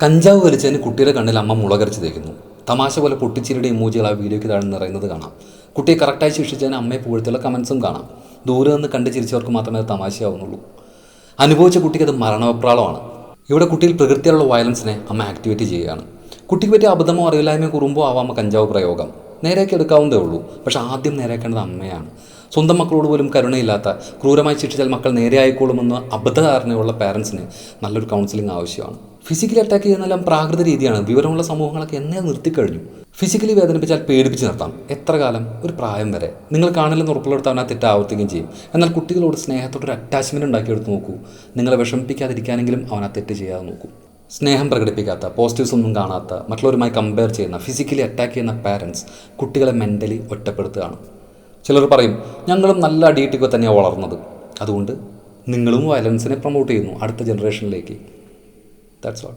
കഞ്ചാവ് വലിച്ചതിന് കുട്ടിയുടെ കണ്ണിൽ അമ്മ മുളകരച്ച് തേക്കുന്നു. തമാശ പോലെ പൊട്ടിച്ചിരിയുടെ ഇമോജികൾ ആ വീഡിയോയ്ക്ക് താഴെ നിറയുന്നത് കാണാം. കുട്ടിയെ കറക്റ്റായി ശിക്ഷിച്ചതിന് അമ്മയെ പുകഴ്ത്തിയുള്ള കമൻസും കാണാം. ദൂരെ നിന്ന് കണ്ട് ചിരിച്ചവർക്ക് മാത്രമേ അത് തമാശയാവുന്നുള്ളൂ. അനുഭവിച്ച കുട്ടിക്ക് അത് മരണവെപ്രാളമാണ്. ഇവിടെ കുട്ടിയിൽ പ്രകൃതിയുള്ള വയലൻസിനെ അമ്മ ആക്ടിവേറ്റ് ചെയ്യുകയാണ്. കുട്ടിക്ക് പറ്റിയ അബദ്ധമോ അറിവില്ലായ്മയോ കുറുമ്പോ ആവാം കഞ്ചാവ് പ്രയോഗം. നേരെയാക്കി എടുക്കാവുന്നതേ ഉള്ളൂ. പക്ഷേ ആദ്യം നേരെയാക്കേണ്ടത് അമ്മയാണ്. സ്വന്തം മക്കളോട് പോലും കരുണയില്ലാത്ത, ക്രൂരമായി ശിക്ഷിച്ചാൽ മക്കൾ നേരെയായിക്കോളുമെന്ന് അബദ്ധധാരണയുള്ള പാരൻസിന് നല്ലൊരു കൗൺസിലിംഗ് ആവശ്യമാണ്. ഫിസിക്കലി അറ്റാക്ക് ചെയ്യുന്നതെല്ലാം പ്രാകൃത രീതിയാണ്. വിവരമുള്ള സമൂഹങ്ങളൊക്കെ എന്നേ നിർത്തിക്കഴിഞ്ഞു. ഫിസിക്കലി വേദനിപ്പിച്ചാൽ പേടിപ്പിച്ച് നിർത്താം. എത്ര കാലം? ഒരു പ്രായം വരെ. നിങ്ങൾ കാണില്ലെന്ന് ഉറപ്പുള്ളെടുത്ത് അവൻ ആ തെറ്റ് ആവർത്തിക്കുകയും ചെയ്യും. എന്നാൽ കുട്ടികളോട് സ്നേഹത്തോടൊരു അറ്റാച്ച്മെൻറ്റ് ഉണ്ടാക്കിയെടുത്ത് നോക്കൂ. നിങ്ങളെ വിഷമിപ്പിക്കാതിരിക്കാനെങ്കിലും അവൻ ആ തെറ്റ് ചെയ്യാതെ നോക്കൂ. സ്നേഹം പ്രകടിപ്പിക്കാത്ത, പോസിറ്റീവ്സ് ഒന്നും കാണാത്ത, മറ്റുള്ളവരുമായി കമ്പയർ ചെയ്യുന്ന, ഫിസിക്കലി അറ്റാക്ക് ചെയ്യുന്ന പാരൻസ് കുട്ടികളെ മെൻ്റലി ഒറ്റപ്പെടുത്തുകയാണ്. ചിലർ പറയും, ഞങ്ങളും നല്ല അടിയിട്ടിക്കൊക്കെ തന്നെയാണ് വളർന്നത്, അതുകൊണ്ട് നിങ്ങളും വയലൻസിനെ പ്രൊമോട്ട് ചെയ്യുന്നു അടുത്ത ജനറേഷനിലേക്ക്. That's all.